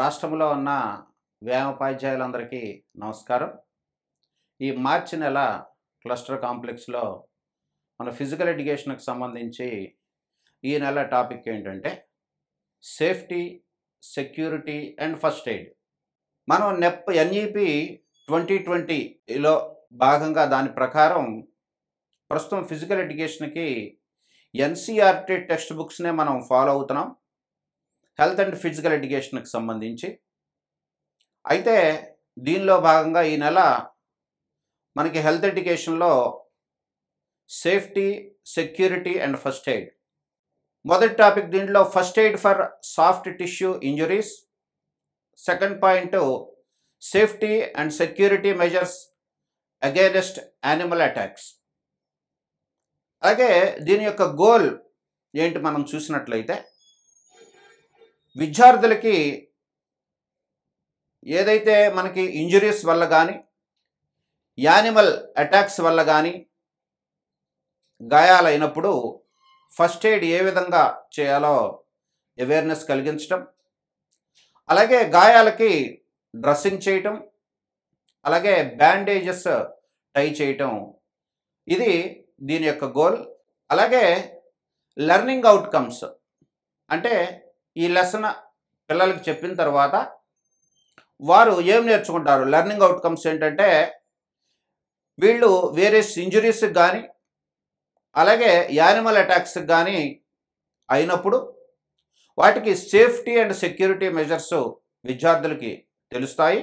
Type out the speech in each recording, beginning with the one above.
రాష్ట్రంలో ఉన్న వ్యాయామోపాధ్యాయులందరికీ నమస్కారం. ఈ మార్చి నెల క్లస్టర్ కాంప్లెక్స్లో మన ఫిజికల్ ఎడ్యుకేషన్కి సంబంధించి ఈ నెల టాపిక్ ఏంటంటే safety, security and first aid. మనం ఎన్ఈపి 2020లో భాగంగా దాని ప్రకారం ప్రస్తుతం ఫిజికల్ ఎడ్యుకేషన్కి ఎన్సీఆర్టీ టెక్స్ట్ బుక్స్నే మనం ఫాలో అవుతున్నాం హెల్త్ అండ్ ఫిజికల్ ఎడ్యుకేషన్కి సంబంధించి. అయితే దీనిలో భాగంగా ఈ నెల మనకి హెల్త్ ఎడ్యుకేషన్లో safety, security and first aid. మొదటి టాపిక్ దీంట్లో first aid for soft tissue injuries. Second point safety and security measures against animal attacks. అలాగే దీని యొక్క గోల్ ఏంటి మనం చూసినట్లయితే, విద్యార్థులకి ఏదైతే మనకి ఇంజురీస్ వల్ల కానీ యానిమల్ అటాక్స్ వల్ల కానీ గాయాలైనప్పుడు ఫస్ట్ ఎయిడ్ ఏ విధంగా చేయాలో అవేర్నెస్ కలిగించటం, అలాగే గాయాలకి డ్రెస్సింగ్ చేయటం, అలాగే బ్యాండేజెస్ టై చేయటం, ఇది దీని యొక్క గోల్. అలాగే లెర్నింగ్ అవుట్కమ్స్ అంటే ఈ లెసన్ పిల్లలకి చెప్పిన తర్వాత వారు ఏం నేర్చుకుంటారు. లెర్నింగ్ అవుట్కమ్స్ ఏంటంటే వీళ్ళు వేరియస్ ఇంజురీస్కి కానీ అలాగే యానిమల్ అటాక్స్కి కానీ అయినప్పుడు వాటికి సేఫ్టీ అండ్ సెక్యూరిటీ మెజర్స్ విద్యార్థులకి తెలుస్తాయి.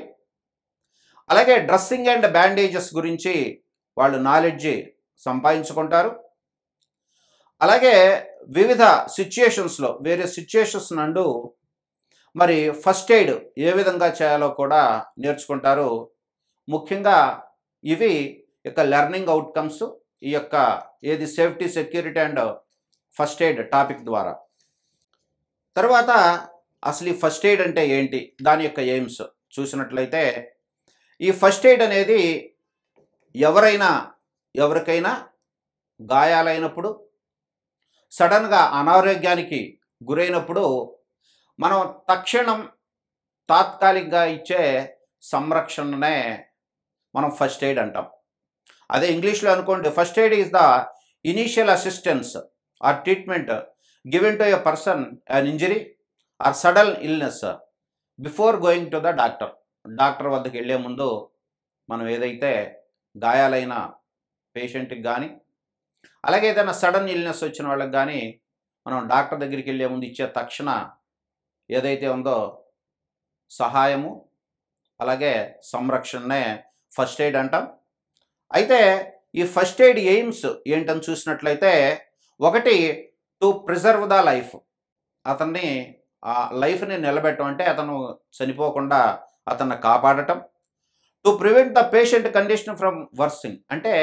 అలాగే డ్రెస్సింగ్ అండ్ బ్యాండేజెస్ గురించి వాళ్ళు నాలెడ్జ్ సంపాదించుకుంటారు. అలాగే వివిధ సిచ్యుయేషన్స్లో వేరే సిచ్యుయేషన్స్ నందు మరి ఫస్ట్ ఎయిడ్ ఏ విధంగా చేయాలో కూడా నేర్చుకుంటారు. ముఖ్యంగా ఇవి యొక్క లెర్నింగ్ అవుట్కమ్స్ ఈ యొక్క ఏది safety, security and first aid topic ద్వారా. తర్వాత అసలు ఈ ఫస్ట్ ఎయిడ్ అంటే ఏంటి, దాని యొక్క ఎయిమ్స్ చూసినట్లయితే, ఈ ఫస్ట్ ఎయిడ్ అనేది ఎవరికైనా గాయాలైనప్పుడు, సడన్గా అనారోగ్యానికి గురైనప్పుడు మనం తక్షణం తాత్కాలికంగా ఇచ్చే సంరక్షణనే మనం ఫస్ట్ ఎయిడ్ అంటాం. అదే ఇంగ్లీష్లో అనుకోండి, first aid is the initial assistance or treatment given to a person on injury or sudden illness before going to the doctor. Doctor వద్దకు వెళ్ళే ముందు మనం ఏదైతే గాయాలైన పేషెంట్కి కానీ అలాగే ఏదైనా సడన్ ఇల్నెస్ వచ్చిన వాళ్ళకి కానీ మనం డాక్టర్ దగ్గరికి వెళ్ళే ముందు ఇచ్చే తక్షణ ఏదైతే ఉందో సహాయము అలాగే సంరక్షణనే ఫస్ట్ ఎయిడ్ అంటాం. అయితే ఈ ఫస్ట్ ఎయిడ్ ఎయిమ్స్ ఏంటని చూసినట్లయితే, ఒకటి టు ప్రిజర్వ్ ద లైఫ్, అతన్ని ఆ లైఫ్ని నిలబెట్టడం అంటే అతను చనిపోకుండా అతన్ని కాపాడటం. To prevent the patient condition from worsening, అంటే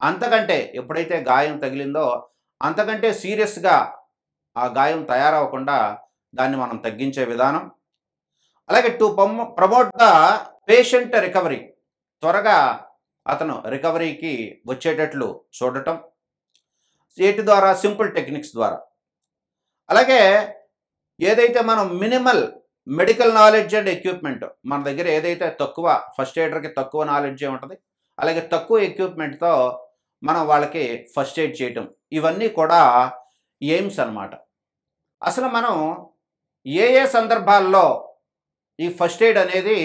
అంతకంటే ఎప్పుడైతే గాయం తగిలిందో అంతకంటే సీరియస్గా ఆ గాయం తయారవకుండా దాన్ని మనం తగ్గించే విధానం. అలాగే to promote the patient recovery, త్వరగా అతను రికవరీకి వచ్చేటట్లు చూడటం, వీటి ద్వారా సింపుల్ టెక్నిక్స్ ద్వారా. అలాగే ఏదైతే మనం minimal medical knowledge and equipment, మన దగ్గర ఏదైతే తక్కువ ఫస్ట్ ఎయిడర్కి తక్కువ నాలెడ్జ్ ఉంటుంది, అలాగే తక్కువ ఎక్విప్మెంట్తో మనం వాళ్ళకి ఫస్ట్ ఎయిడ్ చేయటం, ఇవన్నీ కూడా ఎయిమ్స్ అన్నమాట. అసలు మనం ఏ సందర్భాల్లో ఈ ఫస్ట్ ఎయిడ్ అనేది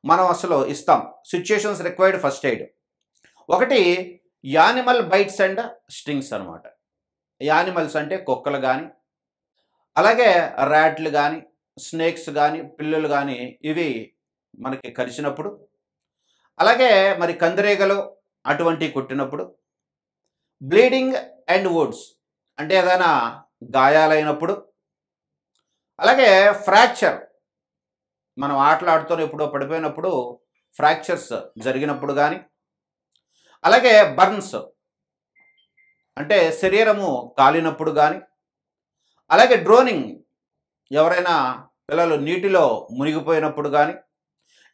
మనం అసలు ఇస్తాం, సిచ్యుయేషన్స్ రిక్వైర్డ్ ఫస్ట్ ఎయిడ్. ఒకటి యానిమల్ బైట్స్ అండ్ స్టింగ్స్ అనమాట. యానిమల్స్ అంటే కుక్కలు కానీ అలాగే ర్యాట్లు కానీ స్నేక్స్ కానీ పిల్లులు కానీ ఇవి మనకి కరిచినప్పుడు, అలాగే మరి కందిరీగలు అటువంటివి కుట్టినప్పుడు, బ్లీడింగ్ అండ్ వుడ్స్ అంటే ఏదైనా గాయాలైనప్పుడు, అలాగే ఫ్రాక్చర్ మనం ఆటలాడుతూ ఎప్పుడో పడిపోయినప్పుడు ఫ్రాక్చర్స్ జరిగినప్పుడు కానీ, అలాగే బర్న్స్ అంటే శరీరము కాలినప్పుడు కానీ, అలాగే డ్రోనింగ్ ఎవరైనా పిల్లలు నీటిలో మునిగిపోయినప్పుడు కానీ,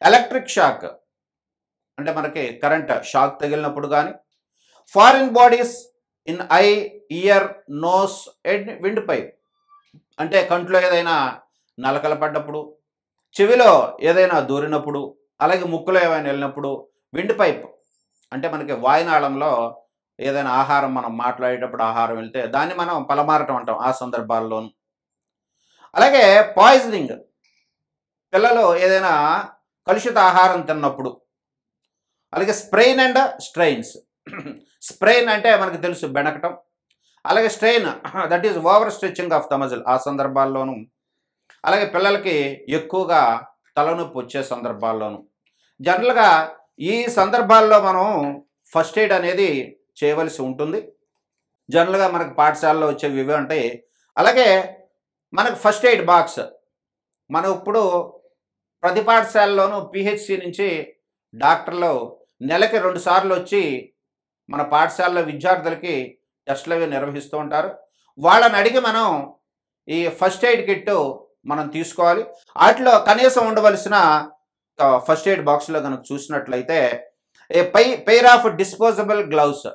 ఎలక్ట్రిక్ షాక్ అంటే మనకి కరెంట్ షాక్ తగిలినప్పుడు కానీ, foreign bodies in eye, ear, nose and windpipe అంటే కంట్లో ఏదైనా నలకలు పడ్డప్పుడు, చెవిలో ఏదైనా దూరినప్పుడు, అలాగే ముక్కులో ఏమైనా వెళ్ళినప్పుడు, విండ్ పైప్ అంటే మనకి వాయునాళంలో ఏదైనా ఆహారం మనం మాట్లాడేటప్పుడు ఆహారం వెళ్తే దాన్ని మనం పలమారటం అంటాం ఆ సందర్భాల్లోను. అలాగే పాయిజనింగ్, పిల్లలు ఏదైనా కలుషిత ఆహారం తిన్నప్పుడు. అలాగే స్ప్రెయిన్ అండ్ స్ట్రెయిన్స్. స్ప్రెయిన్ అంటే మనకు తెలుసు బెణకటం. అలాగే strain that is over stretching of the muscle ఆ సందర్భాల్లోనూ. అలాగే పిల్లలకి ఎక్కువగా తలనొప్పి వచ్చే సందర్భాల్లోనూ. జనరల్‌గా ఈ సందర్భాల్లో మనం ఫస్ట్ ఎయిడ్ అనేది చేయవలసి ఉంటుంది. జనరల్‌గా మనకు పాఠశాలలో వచ్చేవి ఇవే ఉంటాయి. అలాగే మనకు ఫస్ట్ ఎయిడ్ బాక్స్ మనం ఇప్పుడు ప్రతి పాఠశాలలోనూ పీహెచ్‌సీ నుంచి డాక్టర్లు నెలకి 2 సార్లు వచ్చి మన పాఠశాలలో విద్యార్థులకి టెస్టులు అవి నిర్వహిస్తూ ఉంటారు. వాళ్ళని అడిగి మనం ఈ ఫస్ట్ ఎయిడ్ కిట్ మనం తీసుకోవాలి. ఆటిలో కనీసం ఉండవలసిన ఫస్ట్ ఎయిడ్ బాక్స్‌లో గనుక చూసినట్లయితే a pair of disposable gloves,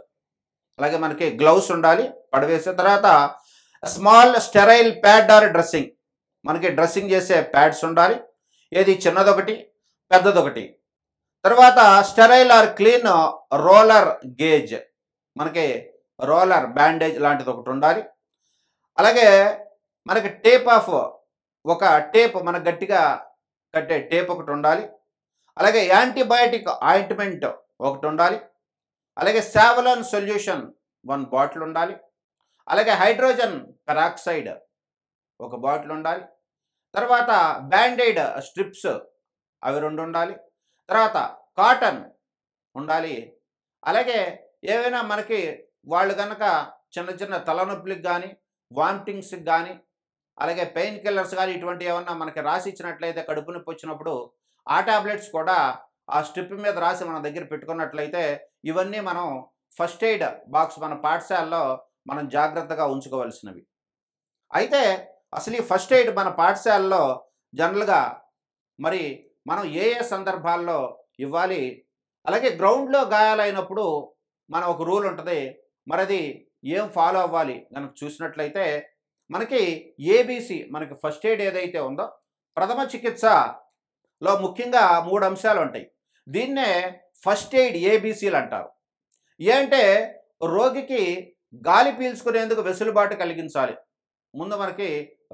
అలాగే మనకి గ్లౌస్ ఉండాలి పడవేసే. తర్వాత small sterile pad or dressing, మనకి డ్రెస్సింగ్ చేసే ప్యాడ్స్ ఉండాలి. ఏది చిన్నదొకటి, పెద్దదొకటి. తర్వాత sterile or clean roller gauze, మనకి రోలర్ బ్యాండేజ్ లాంటిది ఒకటి ఉండాలి. అలాగే మనకి ఒక టేప్ మనకు గట్టిగా కట్టే టేప్ ఒకటి ఉండాలి. అలాగే యాంటీబయాటిక్ ఆయింట్మెంట్ ఒకటి ఉండాలి. అలాగే సావలాన్ సొల్యూషన్ 1 బాటిల్ ఉండాలి. అలాగే హైడ్రోజన్ పెరాక్సైడ్ ఒక బాటిల్ ఉండాలి. తర్వాత బ్యాండేడ్ స్ట్రిప్స్ అవి 2 ఉండాలి. తర్వాత కాటన్ ఉండాలి. అలాగే ఏవైనా మనకి వాళ్ళు కనుక చిన్న చిన్న తలనొప్పులకు కానీ, వామిటింగ్స్కి కానీ, అలాగే పెయిన్ కిల్లర్స్ కానీ ఇటువంటివి ఏమన్నా మనకి రాసి ఇచ్చినట్లయితే కడుపు నొప్పి వచ్చినప్పుడు ఆ టాబ్లెట్స్ కూడా ఆ స్ట్రిప్ మీద రాసి మన దగ్గర పెట్టుకున్నట్లయితే ఇవన్నీ మనం ఫస్ట్ ఎయిడ్ బాక్స్ మన పాఠశాలలో మనం జాగ్రత్తగా ఉంచుకోవాల్సినవి. అయితే అసలు ఈ ఫస్ట్ ఎయిడ్ మన పాఠశాలలో జనరల్‌గా మరి మనం ఏ ఏ సందర్భాల్లో ఇవ్వాలి? అలాగే గ్రౌండ్‌లో గాయాలైనప్పుడు మనం ఒక రూల్ ఉంటది. మరి అది ఏం ఫాలో అవ్వాలి గనుక చూసినట్లయితే మనకి ఏబీసీ మనకి ఫస్ట్ ఎయిడ్ ఏదైతే ఉందో ప్రథమ చికిత్సలో ముఖ్యంగా 3 అంశాలు ఉంటాయి. దీన్నే ఫస్ట్ ఎయిడ్ ఏబీసీలు అంటారు. ఏ అంటే రోగికి గాలి పీల్చుకునేందుకు వెసులుబాటు కలిగించాలి. ముందు మనకి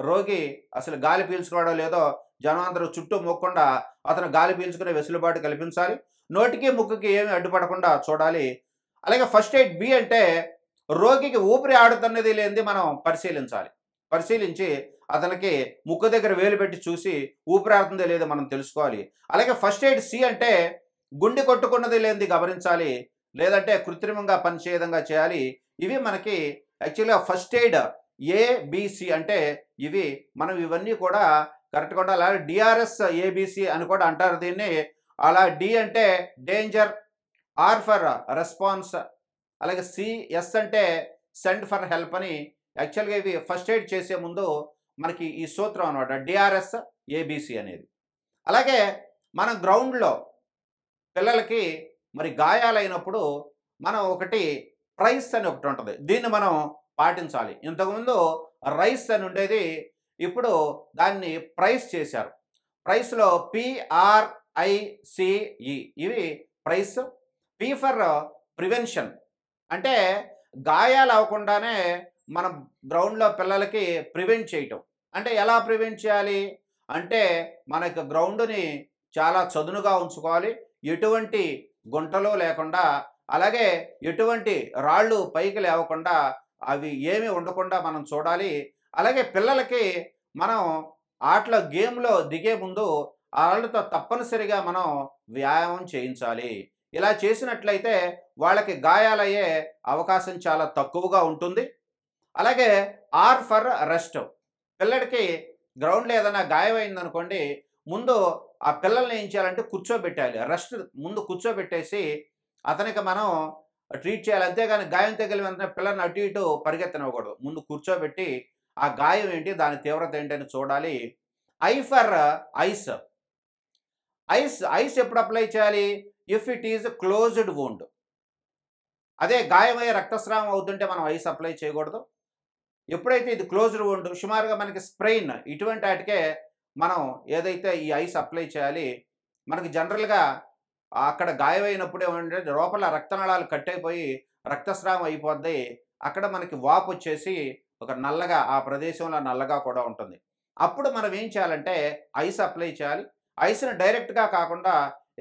రోగి అసలు గాలి పీల్చుకోవడం లేదో జనం అందరూ చుట్టూ మొక్కకుండా అతను గాలి పీల్చుకునే వెసులుబాటు కల్పించాలి. నోటికి ముక్కుకి ఏమి అడ్డుపడకుండా చూడాలి. అలాగే ఫస్ట్ ఎయిడ్ బి అంటే రోగికి ఊపిరి ఆడుతున్నది లేనిది మనం పరిశీలించాలి. పరిశీలించి అతనికి ముక్కు దగ్గర వేలు పెట్టి చూసి ఊపిరి ఆడుతుందో లేదో మనం తెలుసుకోవాలి. అలాగే ఫస్ట్ ఎయిడ్ సి అంటే గుండె కొట్టుకున్నది లేనిది గమనించాలి. లేదంటే కృత్రిమంగా పనిచేయ విధంగా చేయాలి. ఇవి మనకి యాక్చువల్‌గా ఫస్ట్ ఎయిడ్ ఏబీసీ అంటే ఇవి మనం ఇవన్నీ కూడా కరెక్ట్‌గా ఉండాలి. అలాగే డిఆర్ఎస్ ఏబీసీ అని కూడా అంటారు దీన్ని. అలా డి అంటే డేంజర్, ఆర్ ఫర్ రెస్పాన్స్, అలాగే ఎస్ అంటే సెండ్ ఫర్ హెల్ప్ అని యాక్చువల్‌గా ఇవి ఫస్ట్ ఎయిడ్ చేసే ముందు మనకి ఈ సూత్రం అనమాట డిఆర్ఎస్ ఏబీసీ అనేది. అలాగే మనం గ్రౌండ్‌లో పిల్లలకి మరి గాయాలైనప్పుడు మనం ఒకటి ప్రైస్ అని ఒకటి ఉంటుంది. దీన్ని మనం పాటించాలి. ఇంతకుముందు రైస్ అని ఉండేది. ఇప్పుడు దాన్ని ప్రైస్ చేశారు. ప్రైస్‌లో PRICE ఇవి ప్రైస్. పి ఫర్ ప్రివెన్షన్ అంటే గాయాలు అవ్వకుండానే మనం గ్రౌండ్‌లో పిల్లలకి ప్రివెంట్ చేయటం. అంటే ఎలా ప్రివెంట్ చేయాలి? అంటే మన యొక్క గ్రౌండ్‌ని చాలా చదునుగా ఉంచుకోవాలి. ఎటువంటి గుంటలు లేకుండా, అలాగే ఎటువంటి రాళ్ళు పైకి లేవకుండా అవి ఏమీ ఉండకుండా మనం చూడాలి. అలాగే పిల్లలకి మనం గేమ్‌లో దిగే ముందు ఆళ్ళతో తప్పనిసరిగా మనం వ్యాయామం చేయించాలి. ఇలా చేసినట్లయితే వాళ్ళకి గాయాలయ్యే అవకాశం చాలా తక్కువగా ఉంటుంది. అలాగే ఆర్ ఫర్ రెస్ట్. పిల్లడికి గ్రౌండ్‌లో ఏదైనా గాయమైందనుకోండి, ముందు ఆ పిల్లల్ని ఏం చేయాలంటే కూర్చోబెట్టాలి. రెస్ట్ ముందు కూర్చోబెట్టేసి అతనికి మనం ట్రీట్ చేయాలి. అంతేగాని గాయం తగిలిన వెంటనే పిల్లల్ని అటు ఇటు పరిగెత్తనివ్వకూడదు. ముందు కూర్చోబెట్టి ఆ గాయం ఏంటి, దాని తీవ్రత ఏంటని చూడాలి. I for ice. ఐస్ ఎప్పుడు అప్లై చేయాలి? If it is closed wound. అదే గాయమయ్యే రక్తస్రావం అవుతుంటే మనం ఐస్ అప్లై చేయకూడదు. ఎప్పుడైతే ఇది క్లోజ్డ్ వూండ్ సుమారుగా మనకి స్ప్రెయిన్ ఇటువంటి వాటికే మనం ఏదైతే ఈ ఐస్ అప్లై చేయాలి, మనకి జనరల్‌గా అక్కడ గాయమైనప్పుడు ఏమంటే లోపల రక్తనాళాలు కట్టయిపోయి రక్తస్రావం అయిపోద్ది. అక్కడ మనకి వాపొచ్చేసి ఒక నల్లగా ఆ ప్రదేశంలో నల్లగా కూడా ఉంటుంది. అప్పుడు మనం ఏం చేయాలంటే ఐస్ అప్లై చేయాలి. ఐస్‌ని డైరెక్ట్‌గా కాకుండా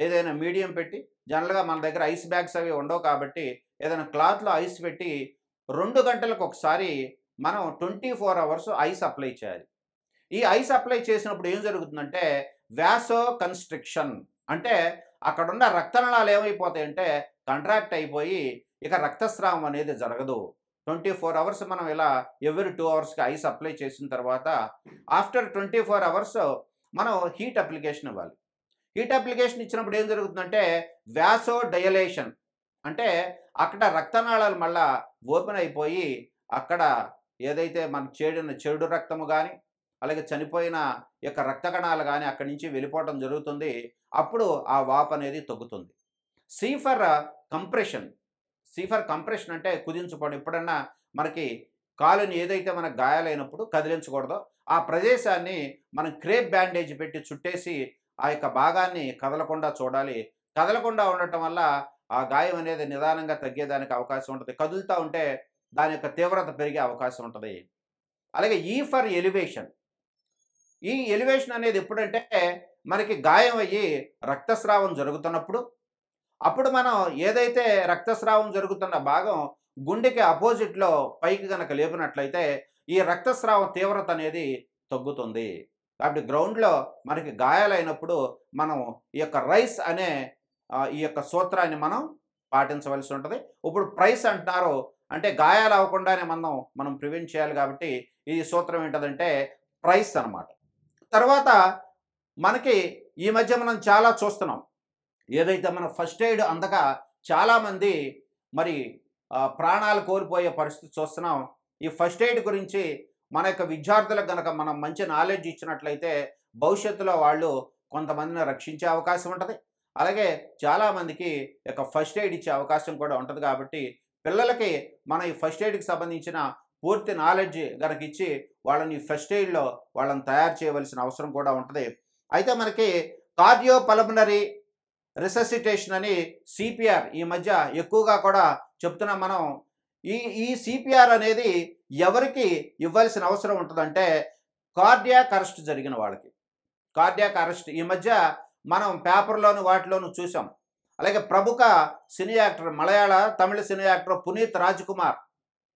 ఏదైనా మీడియం పెట్టి జనరల్‌గా మన దగ్గర ఐస్ బ్యాగ్స్ అవి ఉండవు కాబట్టి ఏదైనా క్లాత్‌లో ఐస్ పెట్టి 2 గంటలకు ఒకసారి మనం 24 అవర్స్ ఐస్ అప్లై చేయాలి. ఈ ఐస్ అప్లై చేసినప్పుడు ఏం జరుగుతుందంటే వాసో కన్‌స్ట్రిక్షన్ అంటే అక్కడున్న రక్తనాళాలు ఏమైపోతాయంటే కంట్రాక్ట్ అయిపోయి ఇక రక్తస్రావం అనేది జరగదు. 24 అవర్స్ మనం ఇలా ఎవ్రీ 2 అవర్స్‌కి ఐస్ అప్లై చేసిన తర్వాత ఆఫ్టర్ 24 అవర్స్ మనం హీట్ అప్లికేషన్ ఇవ్వాలి. హీట్ అప్లికేషన్ ఇచ్చినప్పుడు ఏం జరుగుతుందంటే వాసో డయలేషన్ అంటే అక్కడ రక్తనాళాలు మళ్ళా ఓపెన్ అయిపోయి అక్కడ ఏదైతే మన చెడు రక్తము గాని, అలాగే చనిపోయిన యొక్క రక్త కణాలు గాని అక్కడి నుంచి వెళ్ళిపోవటం జరుగుతుంది. అప్పుడు ఆ వాపు అనేది తగ్గుతుంది. C for compression. C for compression అంటే కుదించుకోవడం. ఎప్పుడన్నా మనకి కాలుని ఏదైతే మనకు గాయాలైనప్పుడు కదిలించకూడదో ఆ ప్రదేశాన్ని మనం క్రేప్ బ్యాండేజ్ పెట్టి చుట్టేసి ఆ యొక్క భాగాన్ని కదలకుండా చూడాలి. కదలకుండా ఉండటం వల్ల ఆ గాయం అనేది నిదానంగా తగ్గేదానికి అవకాశం ఉంటుంది. కదులుతా ఉంటే దాని యొక్క తీవ్రత పెరిగే అవకాశం ఉంటది. అలాగే ఈ ఫర్ ఎలివేషన్. ఈ ఎలివేషన్ అనేది ఎప్పుడంటే మనకి గాయం అయ్యి రక్తస్రావం జరుగుతున్నప్పుడు, అప్పుడు మనం ఏదైతే రక్తస్రావం జరుగుతున్న భాగం గుండెకి అపోజిట్‌లో పైకి గనక లేపినట్లయితే ఈ రక్తస్రావం తీవ్రత అనేది తగ్గుతుంది. కాబట్టి గ్రౌండ్‌లో మనకి గాయాలైనప్పుడు మనం ఈ యొక్క రైస్ అనే ఈ యొక్క సూత్రాన్ని మనం పాటించవలసి ఉంటది. ఇప్పుడు ప్రైస్ అంటున్నారు. అంటే గాయాలు అవ్వకుండానే మనం ప్రివెంట్ చేయాలి కాబట్టి ఈ సూత్రం ఏంటదంటే ప్రైస్ అనమాట. తర్వాత మనకి ఈ మధ్య మనం చాలా చూస్తున్నాం. ఏదైతే మనం ఫస్ట్ ఎయిడ్ అందక చాలామంది మరి ప్రాణాలు కోల్పోయే పరిస్థితి చూస్తున్నాం. ఈ ఫస్ట్ ఎయిడ్ గురించి మన యొక్క విద్యార్థులకు గనక మనం మంచి నాలెడ్జ్ ఇచ్చినట్లయితే భవిష్యత్తులో వాళ్ళు కొంతమందిని రక్షించే అవకాశం ఉంటది. అలాగే చాలామందికి యొక్క ఫస్ట్ ఎయిడ్ ఇచ్చే అవకాశం కూడా ఉంటది కాబట్టి పిల్లలకి మన ఈ ఫస్ట్ ఎయిడ్‌కి సంబంధించిన పూర్తి నాలెడ్జ్ గనక ఇచ్చి వాళ్ళని ఫస్ట్ ఎయిడ్‌లో వాళ్ళని తయారు చేయవలసిన అవసరం కూడా ఉంటది. అయితే మనకి కార్డియో పల్మనరీ రిససిటేషన్ అని సిపిఆర్ ఈ మధ్య ఎక్కువగా కూడా చెప్తున్నాం మనం. ఈ సిపిఆర్ అనేది ఎవరికి ఇవ్వాల్సిన అవసరం ఉంటదంటే కార్డియాక్ అరెస్ట్ జరిగిన వాళ్ళకి. కార్డియాక్ అరెస్ట్ ఈ మధ్య మనం పేపర్‌లోను వాటిలోను చూసాం. అలాగే ప్రముఖ సినీ యాక్టర్ మలయాళ, తమిళ సినీ యాక్టర్ పునీత్ రాజ్‌కుమార్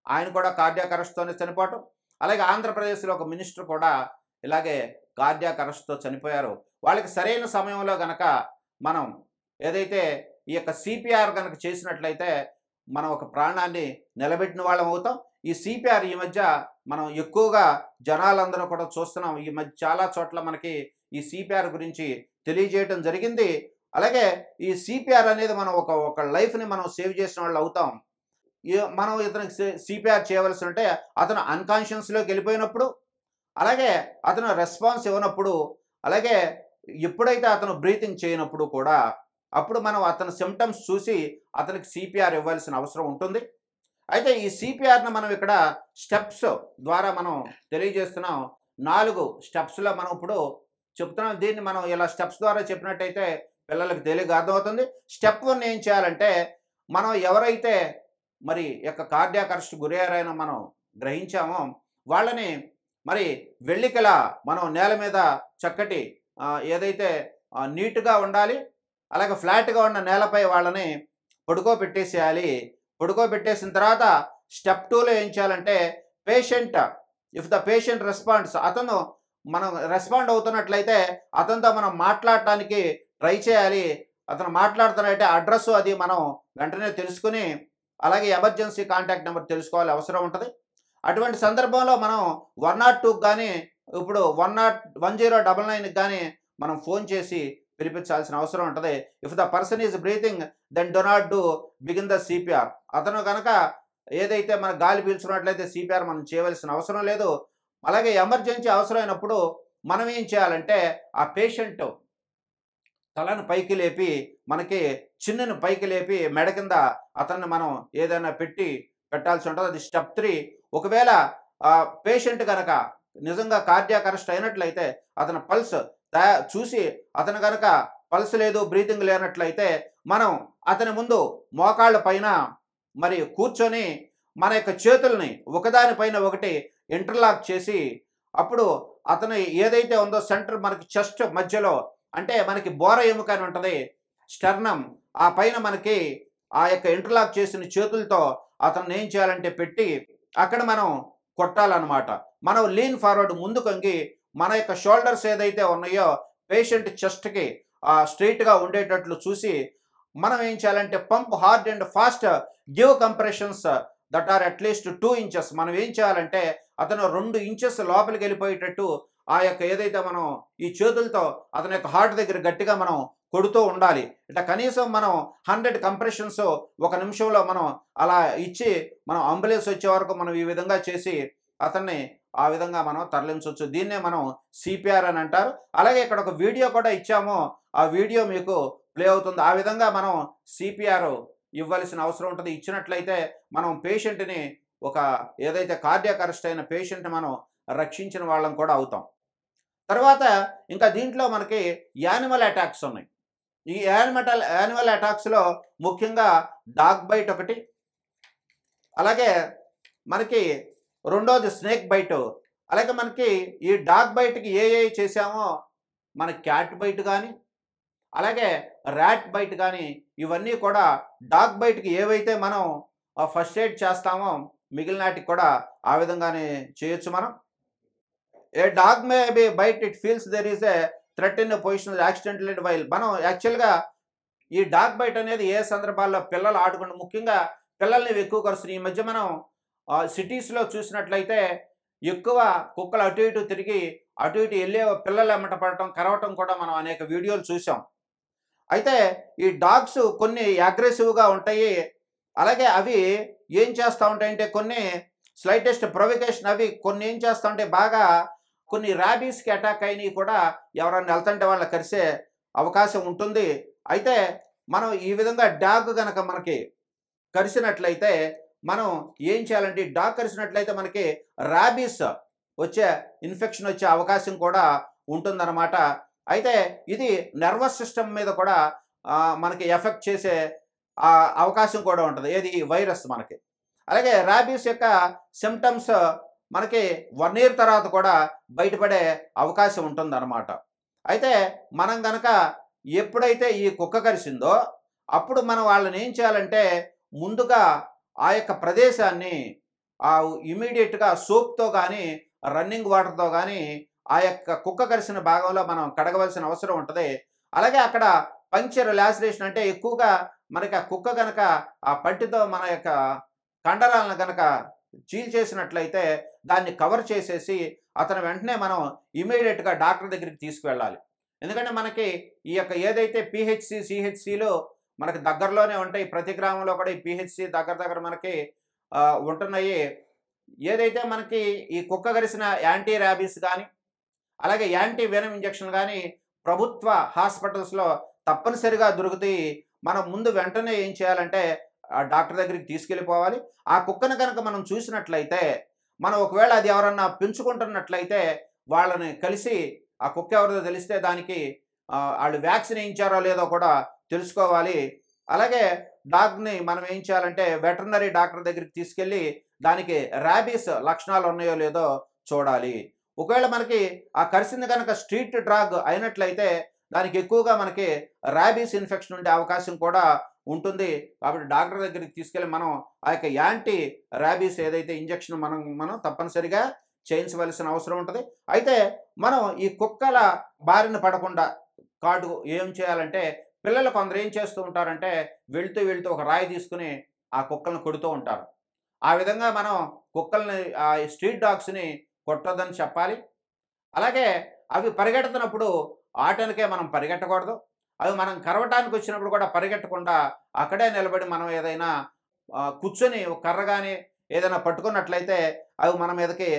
ఆయన కూడా కార్డియాక్ అరెస్ట్‌తోనే చనిపోవటం. అలాగే ఆంధ్రప్రదేశ్‌లో ఒక మినిస్టర్ కూడా ఇలాగే కార్డియాక్ అరెస్ట్‌తో చనిపోయారు. వాళ్ళకి సరైన సమయంలో గనక మనం ఏదైతే ఈ యొక్క సిపిఆర్ గనక చేసినట్లయితే మనం ఒక ప్రాణాన్ని నిలబెట్టిన వాళ్ళం అవుతాం. ఈ సిపిఆర్ ఈ మధ్య మనం ఎక్కువగా జనాలందరూ కూడా చూస్తున్నాం. ఈ మధ్య చాలా చోట్ల మనకి ఈ సిపిఆర్ గురించి తెలియజేయటం జరిగింది. అలాగే ఈ సిపిఆర్ అనేది మనం ఒక లైఫ్‌ని మనం సేవ్ చేసిన వాళ్ళు అవుతాం. మనం ఇతనికి సిపిఆర్ చేయవలసి ఉంటే అతను అన్‌కాన్షియస్‌లోకి వెళ్ళిపోయినప్పుడు, అలాగే అతను రెస్పాన్స్ ఇవ్వనప్పుడు, అలాగే ఎప్పుడైతే అతను బ్రీతింగ్ చేయనప్పుడు కూడా అప్పుడు మనం అతని సిమ్టమ్స్ చూసి అతనికి సిపిఆర్ ఇవ్వాల్సిన అవసరం ఉంటుంది. అయితే ఈ సిపిఆర్‌ని మనం ఇక్కడ స్టెప్స్ ద్వారా మనం తెలియజేస్తున్నాం. 4 స్టెప్స్‌లో మనం ఇప్పుడు చెప్తున్నాం. దీన్ని మనం ఇలా స్టెప్స్ ద్వారా చెప్పినట్టయితే పిల్లలకి తేలిగ్గా అర్థమవుతుంది. స్టెప్ 1 ఏం చేయాలంటే మనం ఎవరైతే మరి యొక్క కార్డియాక్ అరెస్ట్ గురయ్యారైనా మనం గ్రహించామో వాళ్ళని మరి వెల్లికిలా మనం నేల మీద చక్కటి ఏదైతే నీట్‌గా ఉండాలి. అలాగే ఫ్లాట్‌గా ఉన్న నేలపై వాళ్ళని పడుకోబెట్టేసేయాలి. పడుకోబెట్టేసిన తర్వాత స్టెప్ 2లో ఏం చేయాలంటే patient if the patient responds అతను మనం రెస్పాండ్ అవుతున్నట్లయితే అతనితో మనం మాట్లాడటానికి ట్రై చేయాలి. అతను మాట్లాడుతున్నట్టే అడ్రస్ అది మనం వెంటనే తెలుసుకుని అలాగే ఎమర్జెన్సీ కాంటాక్ట్ నెంబర్ తెలుసుకోవాలి అవసరం ఉంటుంది. అటువంటి సందర్భంలో మనం 102కి కానీ ఇప్పుడు 1099కి కానీ మనం ఫోన్ చేసి పిలిపించాల్సిన అవసరం ఉంటుంది. If the person is breathing then do not do begin the CPR. అతను కనుక ఏదైతే మన గాలి పీల్చుకున్నట్లయితే సిపిఆర్ మనం చేయవలసిన అవసరం లేదు. అలాగే ఎమర్జెన్సీ అవసరమైనప్పుడు మనం ఏం చేయాలంటే ఆ పేషెంట్ తలను పైకి లేపి మనకి చిన్నుని పైకి లేపి మెడ కింద అతన్ని మనం ఏదైనా పెట్టాల్సి ఉంటుంది. అది స్టెప్ 3. ఒకవేళ పేషెంట్ కనుక నిజంగా కార్డియాక్ అరెస్ట్ అయినట్లయితే అతని పల్స్ చూసి అతను కనుక పల్స్ లేదు, బ్రీతింగ్ లేనట్లయితే మనం అతని ముందు మోకాళ్ళ పైన మరి కూర్చొని మన యొక్క చేతుల్ని ఒకదానిపైన ఒకటి ఇంటర్లాక్ చేసి అప్పుడు అతను ఏదైతే ఉందో సెంటర్ మనకి చెస్ట్ మధ్యలో అంటే మనకి బోర ఎముక అని ఉంటుంది, స్టర్నం, ఆ పైన మనకి ఆ యొక్క ఇంటర్లాక్ చేసిన చేతులతో అతను ఏం చేయాలంటే పెట్టి అక్కడ మనం కొట్టాలన్నమాట. మనం లీన్ ఫార్వర్డ్ ముందుకు వంగి మన యొక్క షోల్డర్స్ ఏదైతే ఉన్నాయో పేషెంట్ చెస్ట్కి స్ట్రైట్గా ఉండేటట్లు చూసి మనం ఏం చేయాలంటే pump hard and fast, give compressions that are at least 2 inches. మనం ఏం చేయాలంటే అతను 2 ఇంచెస్ లోపలికి వెళ్ళిపోయేటట్టు ఆ యొక్క ఏదైతే మనం ఈ చేతులతో అతని యొక్క హార్ట్ దగ్గర గట్టిగా మనం కొడుతూ ఉండాలి. ఇట్లా కనీసం మనం 100 కంప్రెషన్స్ ఒక నిమిషంలో మనం అలా ఇచ్చి మనం అంబులెన్స్ వచ్చే వరకు మనం ఈ విధంగా చేసి అతన్ని ఆ విధంగా మనం తరలించవచ్చు. దీన్నే మనం సిపిఆర్ అని అంటారు. అలాగే ఇక్కడ ఒక వీడియో కూడా ఇచ్చాము, ఆ వీడియో మీకు ప్లే అవుతుంది. ఆ విధంగా మనం సిపిఆర్ ఇవ్వాల్సిన అవసరం ఉంటుంది. ఇచ్చినట్లయితే మనం పేషెంట్ని ఒక ఏదైతే కార్డియాక్ అరెస్ట్ అయిన పేషెంట్ని మనం రక్షించిన వాళ్ళం కూడా అవుతాం. తర్వాత ఇంకా దీంట్లో మనకి యానిమల్ అటాక్స్ ఉన్నాయి. ఈ యానిమల్ అటాక్స్లో ముఖ్యంగా డాగ్ బైట్ ఒకటి, అలాగే మనకి రెండోది స్నేక్ బైట్. అలాగే మనకి ఈ డాగ్ బైట్కి ఏ చేసామో మన క్యాట్ బైట్ కానీ అలాగే ర్యాట్ బైట్ కానీ ఇవన్నీ కూడా డాగ్ బైట్కి ఏవైతే మనం ఫస్ట్ ఎయిడ్ చేస్తామో మిగిలినాటికి కూడా ఆ విధంగానే చేయొచ్చు మనం. A dog may be bite it feels there is a threat in position accidental while. మనం యాక్చువల్గా ఈ డాగ్ బైట్ అనేది ఏ సందర్భాల్లో పిల్లలు ఆడుకుంటూ ముఖ్యంగా పిల్లల్ని ఎక్కువ కరుస్తున్నాయి. ఈ మధ్య మనం సిటీస్లో చూసినట్లయితే ఎక్కువ కుక్కలు అటు ఇటు తిరిగి అటు ఇటు వెళ్ళే పిల్లలు ఎమ్మట పడటం, కరవటం కూడా మనం అనేక వీడియోలు చూసాం. అయితే ఈ డాగ్స్ కొన్ని అగ్రెసివ్గా ఉంటాయి. అలాగే అవి ఏం చేస్తూ ఉంటాయంటే కొన్ని స్లైటెస్ట్ ప్రొవొకేషన్ అవి కొన్ని ఏం చేస్తూ ఉంటాయి, బాగా కొన్ని ర్యాబీస్కి అటాక్ అయినవి కూడా ఎవరన్నా వెళ్తుంటే వాళ్ళని కరిసే అవకాశం ఉంటుంది. అయితే మనం ఈ విధంగా డాగ్ కనుక మనకి కరిసినట్లయితే మనం ఏం చేయాలంటే డాగ్ కరిసినట్లయితే మనకి ర్యాబీస్ వచ్చే ఇన్ఫెక్షన్ వచ్చే అవకాశం కూడా ఉంటుందన్నమాట. అయితే ఇది నర్వస్ సిస్టమ్ మీద కూడా మనకి ఎఫెక్ట్ చేసే అవకాశం కూడా ఉంటుంది, ఏది వైరస్ మనకి. అలాగే ర్యాబీస్ యొక్క సిమ్టమ్స్ మనకి 1 year తర్వాత కూడా బయటపడే అవకాశం ఉంటుందన్నమాట. అయితే మనం కనుక ఎప్పుడైతే ఈ కుక్క కరిసిందో అప్పుడు మనం వాళ్ళని ఏం చేయాలంటే ముందుగా ఆ యొక్క ప్రదేశాన్ని ఇమీడియట్గా సోప్తో కానీ రన్నింగ్ వాటర్తో కానీ ఆ యొక్క కుక్క కరిసిన భాగంలో మనం కడగవలసిన అవసరం ఉంటుంది. అలాగే అక్కడ పంక్చర్ లాసిరేషన్ అంటే ఎక్కువగా మనకి ఆ కుక్క కనుక ఆ పంటితో మన యొక్క కండరాలను కనుక చీల్చేసినట్లయితే దాన్ని కవర్ చేసేసి అతను వెంటనే మనం ఇమీడియట్గా డాక్టర్ దగ్గరికి తీసుకువెళ్ళాలి. ఎందుకంటే మనకి ఈ యొక్క ఏదైతే పిహెచ్సి సిహెచ్సిలో మనకి దగ్గరలోనే ఉంటాయి, ప్రతి గ్రామంలో కూడా ఈ పిహెచ్సి దగ్గర మనకి ఉంటున్నాయి. ఏదైతే మనకి ఈ కుక్క కరిసిన యాంటీ ర్యాబీస్ కానీ అలాగే యాంటీ వెనమ్ ఇంజెక్షన్ కానీ ప్రభుత్వ హాస్పిటల్స్లో తప్పనిసరిగా దొరుకుతాయి. మనం ముందు వెంటనే ఏం చేయాలంటే ఆ డాక్టర్ దగ్గరికి తీసుకెళ్ళిపోవాలి. ఆ కుక్కను కనుక మనం చూసినట్లయితే మనం ఒకవేళ అది ఎవరన్నా పెంచుకుంటున్నట్లయితే వాళ్ళని కలిసి ఆ కుక్క ఎవరిదో తెలిస్తే దానికి వాళ్ళు వ్యాక్సిన్ వేయించారో లేదో కూడా తెలుసుకోవాలి. అలాగే డాగ్ని మనం ఏం చేయాలంటే వెటర్నరీ డాక్టర్ దగ్గరికి తీసుకెళ్ళి దానికి ర్యాబీస్ లక్షణాలు ఉన్నాయో లేదో చూడాలి. ఒకవేళ మనకి ఆ కరిసింది కనుక స్ట్రీట్ డాగ్ అయినట్లయితే దానికి ఎక్కువగా మనకి ర్యాబీస్ ఇన్ఫెక్షన్ ఉండే అవకాశం కూడా ఉంటుంది. కాబట్టి డాక్టర్ దగ్గరికి తీసుకెళ్ళి మనం ఆ యొక్క యాంటీ ర్యాబీస్ ఏదైతే ఇంజెక్షన్ మనం తప్పనిసరిగా చేయించవలసిన అవసరం ఉంటుంది. అయితే మనం ఈ కుక్కల బారిన పడకుండా కాటు ఏం చేయాలంటే పిల్లలు కొందరు ఏం చేస్తూ ఉంటారంటే వెళ్తూ ఒక రాయి తీసుకుని ఆ కుక్కలను కొడుతూ ఉంటారు. ఆ విధంగా మనం కుక్కల్ని ఆ స్ట్రీట్ డాగ్స్ని కొట్టొద్దని చెప్పాలి. అలాగే అవి పరిగెడుతున్నప్పుడు ఆటనికే మనం పరిగెట్టకూడదు. అవి మనం కరవటానికి వచ్చినప్పుడు కూడా పరిగెట్టకుండా అక్కడే నిలబడి మనం ఏదైనా కూర్చొని ఒక కర్ర కానీ ఏదైనా పట్టుకున్నట్లయితే అవి మన మీదకి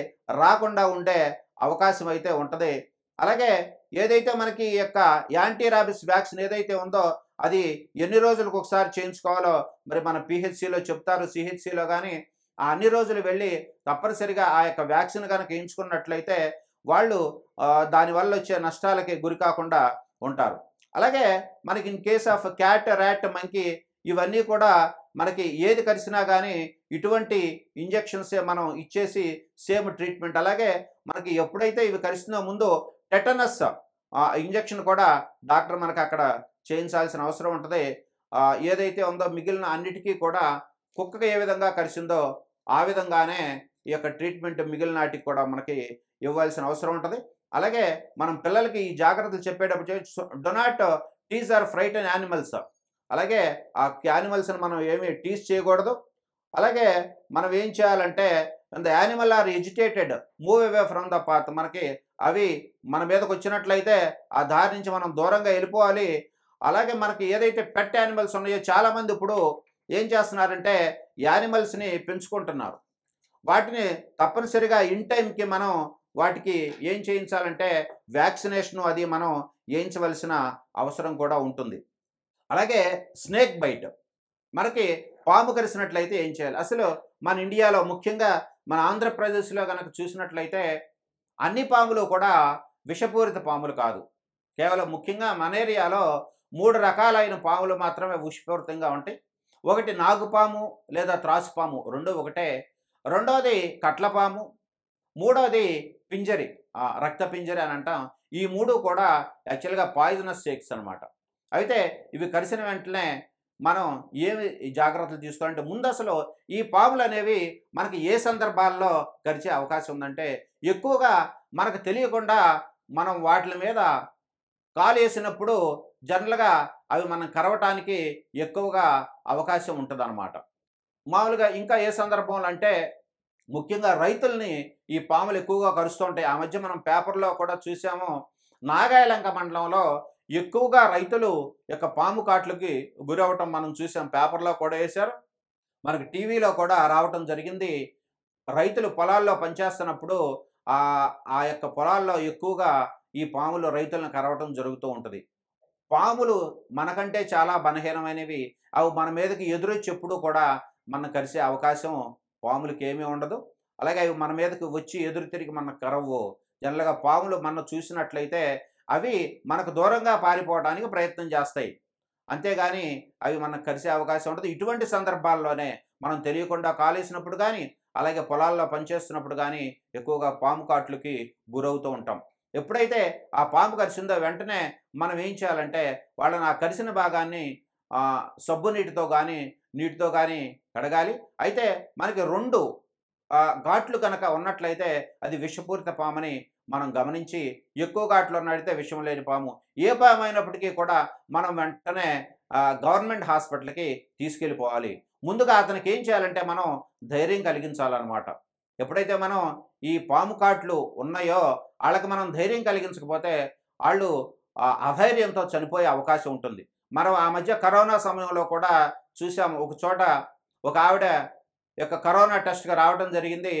రాకుండా ఉండే అవకాశం అయితే ఉంటుంది. అలాగే ఏదైతే మనకి ఈ యొక్క యాంటీ ర్యాబీస్ వ్యాక్సిన్ ఏదైతే ఉందో అది ఎన్ని రోజులకు ఒకసారి చేయించుకోవాలో మరి మన పిహెచ్సిలో చెప్తారు, సిహెచ్సిలో కానీ ఆ అన్ని రోజులు వెళ్ళి తప్పనిసరిగా ఆ యొక్క వ్యాక్సిన్ కనుక వేయించుకున్నట్లయితే వాళ్ళు దానివల్ల వచ్చే నష్టాలకి గురి కాకుండా ఉంటారు. అలాగే మనకి in case of cat, rat, monkey ఇవన్నీ కూడా మనకి ఏది కరిసినా కానీ ఇటువంటి ఇంజెక్షన్సే మనం ఇచ్చేసి సేమ్ ట్రీట్మెంట్. అలాగే మనకి ఎప్పుడైతే ఇవి కరిస్తుందో ముందు టెటనస్ ఇంజెక్షన్ కూడా డాక్టర్ మనకు అక్కడ చేయించాల్సిన అవసరం ఉంటుంది. ఏదైతే ఉందో మిగిలిన అన్నిటికీ కూడా కుక్కకి ఏ విధంగా కరిసిందో ఆ విధంగానే ఈ యొక్క ట్రీట్మెంట్ మిగిలిన నాటికి కూడా మనకి ఇవ్వాల్సిన అవసరం ఉంటుంది. అలాగే మనం పిల్లలకి ఈ జాగ్రత్తలు చెప్పేటప్పుడు do not tease or frighten animals. అలాగే ఆ యానిమల్స్ని మనం ఏమీ టీజ్ చేయకూడదు. అలాగే మనం ఏం చేయాలంటే the animal are agitated move away from the path. మనకి అవి మన మీదకి వచ్చినట్లయితే ఆ దారి నుంచి మనం దూరంగా వెళ్ళిపోవాలి. అలాగే మనకి ఏదైతే పెట్ యానిమల్స్ ఉన్నాయో చాలామంది ఇప్పుడు ఏం చేస్తున్నారంటే యానిమల్స్ని పెంచుకుంటున్నారు. వాటిని తప్పనిసరిగా ఇన్ టైంకి మనం వాటికి ఏం చేయించాలంటే వ్యాక్సినేషను అది మనం వేయించవలసిన అవసరం కూడా ఉంటుంది. అలాగే స్నేక్ బైట్, మనకి పాము కరిసినట్లయితే ఏం చేయాలి? అసలు మన ఇండియాలో ముఖ్యంగా మన ఆంధ్రప్రదేశ్లో కనుక చూసినట్లయితే అన్ని పాములు కూడా విషపూరిత పాములు కాదు. కేవలం ముఖ్యంగా మన ఏరియాలో 3 రకాలైన పాములు మాత్రమే విషపూరితంగా ఉంటాయి. ఒకటి నాగుపాము లేదా త్రాసుపాము, రెండు ఒకటే. రెండోది కట్లపాము, మూడోది పింజరి, రక్త పింజరి అని అంటాం. ఈ 3 కూడా యాక్చువల్గా పాయిజనస్ స్నేక్స్ అనమాట. అయితే ఇవి కరిసిన వెంటనే మనం ఏమి జాగ్రత్తలు తీసుకోవాలంటే ముందు అసలు ఈ పాములు అనేవి మనకి ఏ సందర్భాల్లో కరిచే అవకాశం ఉందంటే ఎక్కువగా మనకు తెలియకుండా మనం వాటి మీద కాలు వేసినప్పుడు జనరల్గా అవి మనం కరవటానికి ఎక్కువగా అవకాశం ఉంటుందన్నమాట. మామూలుగా ఇంకా ఏ సందర్భంలో అంటే ముఖ్యంగా రైతుల్ని ఈ పాములు ఎక్కువగా కరుస్తూ ఉంటాయి. ఆ మధ్య మనం పేపర్లో కూడా చూసాము. నాగాయలంక మండలంలో ఎక్కువగా రైతులు యొక్క పాము కాట్లకి గురవటం మనం చూసాం. పేపర్లో కూడా వేశారు, మనకి టీవీలో కూడా రావటం జరిగింది. రైతులు పొలాల్లో పనిచేస్తున్నప్పుడు ఆ యొక్క పొలాల్లో ఎక్కువగా ఈ పాములు రైతులను కరవటం జరుగుతూ ఉంటుంది. పాములు మనకంటే చాలా బలహీనమైనవి. అవి మన మీదకి ఎదురొచ్చి ఎప్పుడు కూడా మనం కరిసే అవకాశం పాములకి ఏమీ ఉండదు. అలాగే అవి మన మీదకి వచ్చి ఎదురు తిరిగి మన కరవు. జనరల్గా పాములు మనం చూసినట్లయితే అవి మనకు దూరంగా పారిపోవడానికి ప్రయత్నం చేస్తాయి, అంతేగాని అవి మనకు కరిసే అవకాశం ఉండదు. ఇటువంటి సందర్భాల్లోనే మనం తెలియకుండా కాలేసినప్పుడు కానీ అలాగే పొలాల్లో పనిచేస్తున్నప్పుడు కానీ ఎక్కువగా పాము కాట్లకి గురవుతూ ఉంటాం. ఎప్పుడైతే ఆ పాము కరిసిందో వెంటనే మనం ఏం చేయాలంటే వాళ్ళని ఆ కరిసిన భాగాన్ని సబ్బు నీటితో కానీ కడగాలి. అయితే మనకి 2 ఘాట్లు కనుక ఉన్నట్లయితే అది విషపూరిత పామని మనం గమనించి, ఎక్కువ ఘాట్లు ఉన్నట్లయితే విషం లేని పాము. ఏ పాము అయినప్పటికీ కూడా మనం వెంటనే గవర్నమెంట్ హాస్పిటల్కి తీసుకెళ్ళిపోవాలి. ముందుగా అతనికి ఏం చేయాలంటే మనం ధైర్యం కలిగించాలన్నమాట. ఎప్పుడైతే మనం ఈ పాము కాట్లు ఉన్నాయో వాళ్ళకి మనం ధైర్యం కలిగించకపోతే వాళ్ళు అధైర్యంతో చనిపోయే అవకాశం ఉంటుంది. మనం ఆ మధ్య కరోనా సమయంలో కూడా చూసాము. ఒక చోట ఒక ఆవిడ యొక్క కరోనా టెస్ట్‌గా రావడం జరిగింది.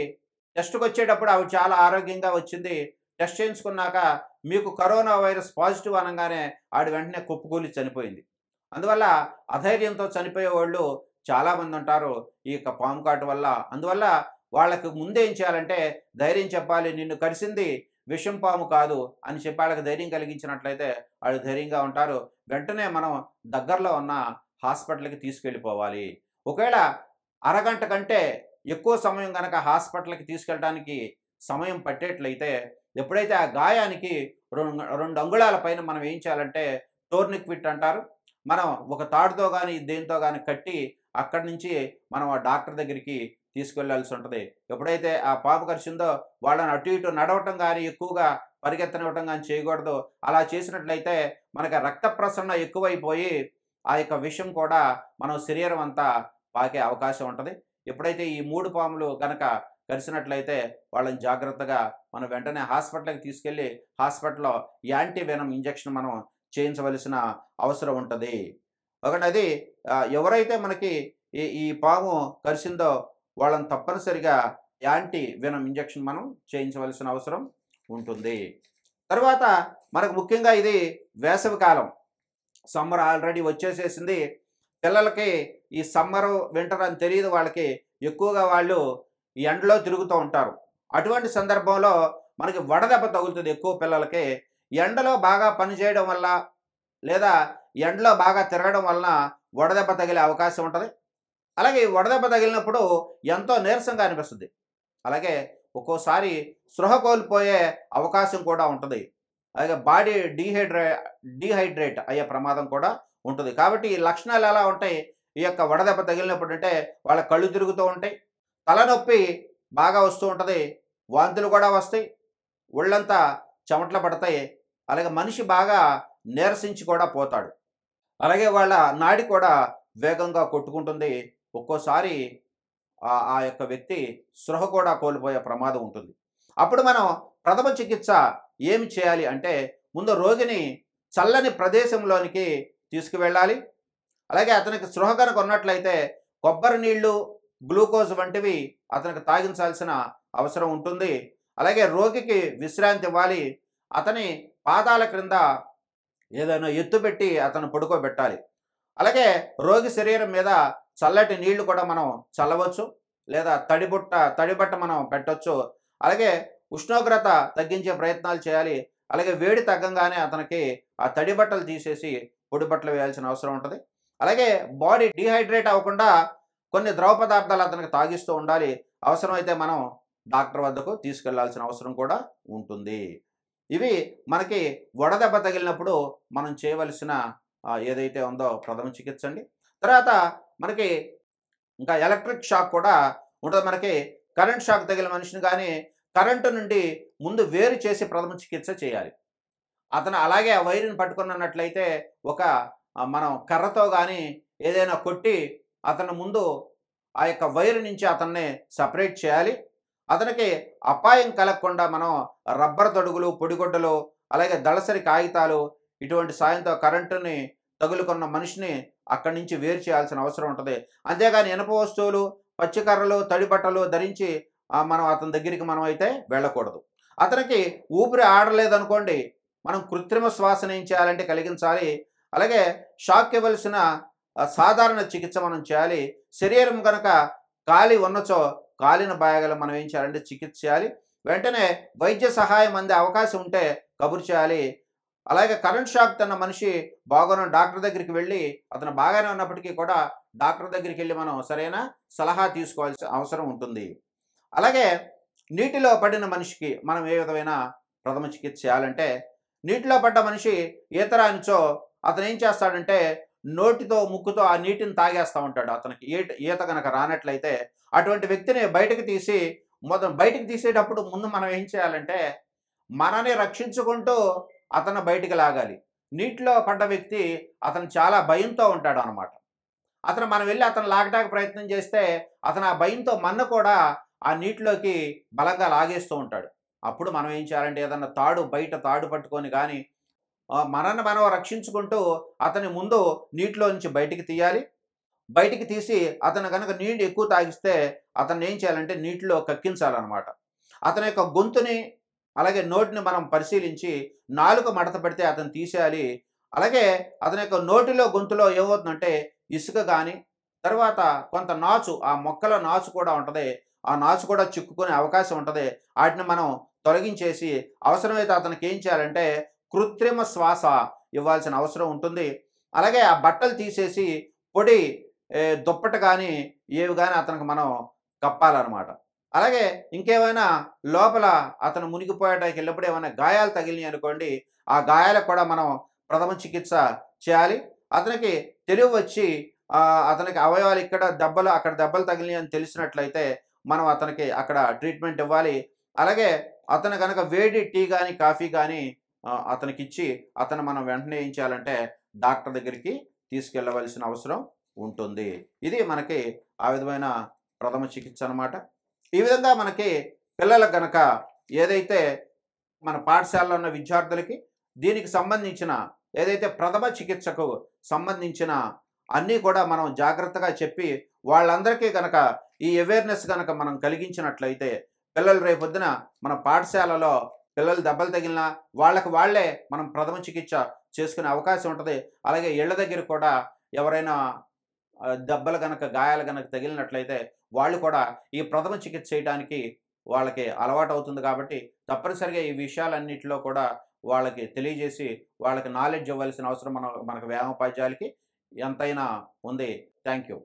టెస్ట్‌కి వచ్చేటప్పుడు ఆవిడ చాలా ఆరోగ్యంగా వచ్చింది. టెస్ట్ చేయించుకున్నాక మీకు కరోనా వైరస్ పాజిటివ్ అనగానే ఆవిడ వెంటనే కుప్పకూలి చనిపోయింది. అందువల్ల అధైర్యంతో చనిపోయేవాళ్ళు చాలామంది ఉంటారు ఈ యొక్క పాము కాటు వల్ల. అందువల్ల వాళ్ళకి ముందే ఏం చేయాలంటే ధైర్యం చెప్పాలి. నిన్ను కరిసింది విషం పాము కాదు అని చెప్పి వాళ్ళకి ధైర్యం కలిగించినట్లయితే వాళ్ళు ధైర్యంగా ఉంటారు. వెంటనే మనం దగ్గరలో ఉన్న హాస్పిటల్కి తీసుకెళ్ళిపోవాలి. ఒకవేళ అరగంట కంటే ఎక్కువ సమయం కనుక హాస్పిటల్కి తీసుకెళ్ళడానికి సమయం పట్టేట్లయితే ఎప్పుడైతే ఆ గాయానికి 2 అంగుళాల పైన మనం ఏం చేయాలంటే టోర్నిక్విట్ అంటారు. మనం ఒక తాడుతో కానీ దేనితో కానీ కట్టి అక్కడి నుంచి మనం ఆ డాక్టర్ దగ్గరికి తీసుకెళ్లాల్సి ఉంటుంది. ఎప్పుడైతే ఆ పాము కరిచిందో వాళ్ళని అటు ఇటు నడవటం కానీ ఎక్కువగా పరిగెత్తనివ్వటం కానీ చేయకూడదు. అలా చేసినట్లయితే మనకి రక్త ప్రసరణ ఎక్కువైపోయి ఆ యొక్క విషం కూడా మనం శరీరం అంతా పాకే అవకాశం ఉంటుంది. ఎప్పుడైతే ఈ 3 పాములు కనుక కరిసినట్లయితే వాళ్ళని జాగ్రత్తగా మనం వెంటనే హాస్పిటల్కి తీసుకెళ్ళి హాస్పిటల్లో యాంటీవెనమ్ ఇంజెక్షన్ మనం చేయించవలసిన అవసరం ఉంటుంది. ఒకటి ఎవరైతే మనకి ఈ పాము కరిసిందో వాళ్ళని తప్పనిసరిగా యాంటీవెనమ్ ఇంజెక్షన్ మనం చేయించవలసిన అవసరం ఉంటుంది. తర్వాత మనకు ముఖ్యంగా ఇది వేసవి కాలం, సమ్మర్ ఆల్రెడీ వచ్చేసేసింది. పిల్లలకి ఈ సమ్మరు వింటర్ అని తెలియదు వాళ్ళకి. ఎక్కువగా వాళ్ళు ఎండలో తిరుగుతూ ఉంటారు. అటువంటి సందర్భంలో మనకి వడదెబ్బ తగులుతుంది ఎక్కువ పిల్లలకి. ఎండలో బాగా పని చేయడం వల్ల లేదా ఎండలో బాగా తిరగడం వలన వడదెబ్బ తగిలే అవకాశం ఉంటది. అలాగే ఈ వడదెబ్బ తగిలినప్పుడు ఎంతో నీరసంగా అనిపిస్తుంది. అలాగే ఒక్కోసారి స్పృహ కోల్పోయే అవకాశం కూడా ఉంటది. అలాగే బాడీ డీహైడ్రేట్ అయ్యే ప్రమాదం కూడా ఉంటుంది. కాబట్టి ఈ లక్షణాలు ఎలా ఉంటాయి? ఈ యొక్క వడదెబ్బ తగిలినప్పుడు అంటే వాళ్ళ కళ్ళు తిరుగుతూ ఉంటాయి. తలనొప్పి బాగా వస్తూ ఉంటది. వాంతులు కూడా వస్తాయి. ఒళ్ళంతా చెమటలు పడతాయి. అలాగే మనిషి బాగా నీరసించి కూడా పోతాడు. అలాగే వాళ్ళ నాడి కూడా వేగంగా కొట్టుకుంటుంది. ఒక్కోసారి ఆ యొక్క వ్యక్తి స్పృహ కూడా కోల్పోయే ప్రమాదం ఉంటుంది. అప్పుడు మనం ప్రథమ చికిత్స ఏమి చేయాలి అంటే, ముందు రోగిని చల్లని ప్రదేశంలోనికి తీసుకువెళ్ళాలి. అలాగే అతనికి స్పృహ కనుక ఉన్నట్లయితే కొబ్బరి నీళ్లు, గ్లూకోజ్ వంటివి అతనికి తాగించాల్సిన అవసరం ఉంటుంది. అలాగే రోగికి విశ్రాంతి ఇవ్వాలి. అతని పాదాల క్రింద ఏదైనా ఎత్తు పెట్టి అతను పడుకోబెట్టాలి. అలాగే రోగి శరీరం మీద చల్లటి నీళ్లు కూడా మనం చల్లవచ్చు, లేదా తడిబట్ట మనం పెట్టొచ్చు. అలాగే ఉష్ణోగ్రత తగ్గించే ప్రయత్నాలు చేయాలి. అలాగే వేడి తగ్గంగానే అతనికి ఆ తడి బట్టలు తీసేసి పొడి బట్టలు వేయాల్సిన అవసరం ఉంటుంది. అలాగే బాడీ డీహైడ్రేట్ అవ్వకుండా కొన్ని ద్రవ పదార్థాలు అతనికి తాగిస్తూ ఉండాలి. అవసరమైతే మనం డాక్టర్ వద్దకు తీసుకెళ్లాల్సిన అవసరం కూడా ఉంటుంది. ఇవి మనకి వడదెబ్బ తగిలినప్పుడు మనం చేయవలసిన ఏదైతే ఉందో ప్రథమ చికిత్స అండి. తర్వాత మనకి ఇంకా ఎలక్ట్రిక్ షాక్ కూడా ఉంటుంది. మనకి కరెంట్ షాక్ తగిలిన మనిషిని కానీ కరెంటు నుండి ముందు వేరు చేసి ప్రథమ చికిత్స చేయాలి. అతను అలాగే ఆ వైరుని పట్టుకున్నట్లయితే ఒక మనం కర్రతో కానీ ఏదైనా కొట్టి అతను ముందు ఆ యొక్క వైరు నుంచి అతన్ని సపరేట్ చేయాలి. అతనికి అపాయం కలగకుండా మనం రబ్బర్ తొడుగులు, పొడిగుడ్డలు, అలాగే దళసరి కాగితాలు ఇటువంటి సాయంతో కరెంటుని తగులుకున్న మనిషిని అక్కడి నుంచి వేరు చేయాల్సిన అవసరం ఉంటుంది. అంతేగాని ఇనప వస్తువులు, పచ్చికర్రలు, తడి బట్టలు ధరించి మనం అతని దగ్గరికి మనం అయితే వెళ్ళకూడదు. అతనికి ఊపిరి ఆడలేదనుకోండి, మనం కృత్రిమ శ్వాసను ఏం చేయాలంటే కలిగించాలి. అలాగే షాక్ ఇవ్వాల్సిన సాధారణ చికిత్స మనం చేయాలి. శరీరం కనుక కాలి ఉన్నచో కాలిన భాగాలు మనం ఏం చేయాలంటే చికిత్స చేయాలి. వెంటనే వైద్య సహాయం అందే అవకాశం ఉంటే కబురు చేయాలి. అలాగే కరెంట్ షాక్ తిన్న మనిషి బాగున్న డాక్టర్ దగ్గరికి వెళ్ళి అతను బాగానే ఉన్నప్పటికీ కూడా డాక్టర్ దగ్గరికి వెళ్ళి మనం సరైన సలహా తీసుకోవాల్సిన అవసరం ఉంటుంది. అలాగే నీటిలో పడిన మనిషికి మనం ఏ విధమైన ప్రథమ చికిత్స చేయాలంటే, నీటిలో పడ్డ మనిషి ఈత రానిచో అతను ఏం చేస్తాడంటే నోటితో, ముక్కుతో ఆ నీటిని తాగేస్తూ ఉంటాడు. అతనికి ఈత కనుక రానట్లయితే అటువంటి వ్యక్తిని బయటకు తీసేటప్పుడు ముందు మనం ఏం చేయాలంటే మనని రక్షించుకుంటూ అతను బయటికి లాగాలి. నీటిలో పడ్డ వ్యక్తి అతను చాలా భయంతో ఉంటాడు అన్నమాట. మనం వెళ్ళి అతను లాగడానికి ప్రయత్నం చేస్తే అతను ఆ భయంతో మన్ను కూడా ఆ నీటిలోకి బలంగా లాగేస్తూ ఉంటాడు. అప్పుడు మనం ఏం చేయాలంటే ఏదన్నా బయట తాడు పట్టుకొని కానీ మనల్ని మనం రక్షించుకుంటూ అతని ముందు నీటిలో నుంచి బయటికి తీయాలి. బయటికి తీసి అతను కనుక నీళ్ళు ఎక్కువ తాగిస్తే అతన్ని ఏం చేయాలంటే నీటిలో కక్కించాలన్నమాట. అతని యొక్క గొంతుని అలాగే నోటిని మనం పరిశీలించి నాలుక మడత పెడితే అతను తీసేయాలి. అలాగే అతని యొక్క నోటిలో, గొంతులో ఏమవుతుందంటే ఇసుక కానీ, తర్వాత కొంత నాచు, ఆ మొక్కల నాచు కూడా ఉంటుంది. ఆ నాచు కూడా చిక్కుకునే అవకాశం ఉంటుంది. వాటిని మనం తొలగించేసి అవసరమైతే అతనికి ఏం చేయాలంటే కృత్రిమ శ్వాస ఇవ్వాల్సిన అవసరం ఉంటుంది. అలాగే ఆ బట్టలు తీసేసి పొడి దుప్పటి కానీ ఏవి కానీ అతనికి మనం కప్పాలన్నమాట. అలాగే ఇంకేమైనా లోపల అతను మునిగిపోయడానికి వెళ్ళినప్పుడు ఏమైనా గాయాలు తగిలినాయి అనుకోండి, ఆ గాయాలకు కూడా మనం ప్రథమ చికిత్స చేయాలి. అతనికి తెలివి వచ్చి అతనికి అవయవాలు అక్కడ దెబ్బలు తగిలినాయి అని తెలిసినట్లయితే మనం అతనికి అక్కడ ట్రీట్మెంట్ ఇవ్వాలి. అలాగే అతను కనుక వేడి టీ కానీ, కాఫీ కానీ అతనికి ఇచ్చి అతను మనం వెంటనే ఏం చేయాలంటే డాక్టర్ దగ్గరికి తీసుకెళ్ళవలసిన అవసరం ఉంటుంది. ఇది మనకి ఆ విధమైన ప్రథమ చికిత్స అన్నమాట. ఈ విధంగా మనకి పిల్లలకు గనక ఏదైతే మన పాఠశాలలో ఉన్న విద్యార్థులకి దీనికి సంబంధించిన ఏదైతే ప్రథమ చికిత్సకు సంబంధించిన అన్నీ కూడా మనం జాగ్రత్తగా చెప్పి వాళ్ళందరికీ గనక ఈ అవేర్నెస్ గనక మనం కలిగించినట్లయితే పిల్లలు రేపొద్దున మన పాఠశాలలో పిల్లలు దెబ్బలు తగిలినా వాళ్ళే మనం ప్రథమ చికిత్స చేసుకునే అవకాశం ఉంటుంది. అలాగే ఇళ్ల దగ్గర కూడా ఎవరైనా దెబ్బలు గనక గాయాలు గనక తగిలినట్లయితే వాళ్ళు కూడా ఈ ప్రథమ చికిత్స చేయడానికి వాళ్ళకి అలవాటవుతుంది కాబట్టి తప్పనిసరిగా ఈ విషయాలన్నిటిలో కూడా వాళ్ళకి తెలియజేసి వాళ్ళకి నాలెడ్జ్ ఇవ్వాల్సిన అవసరం మనకు వ్యాయామోపాధ్యాయులకి ఎంతైనా ఉంది. Thank you.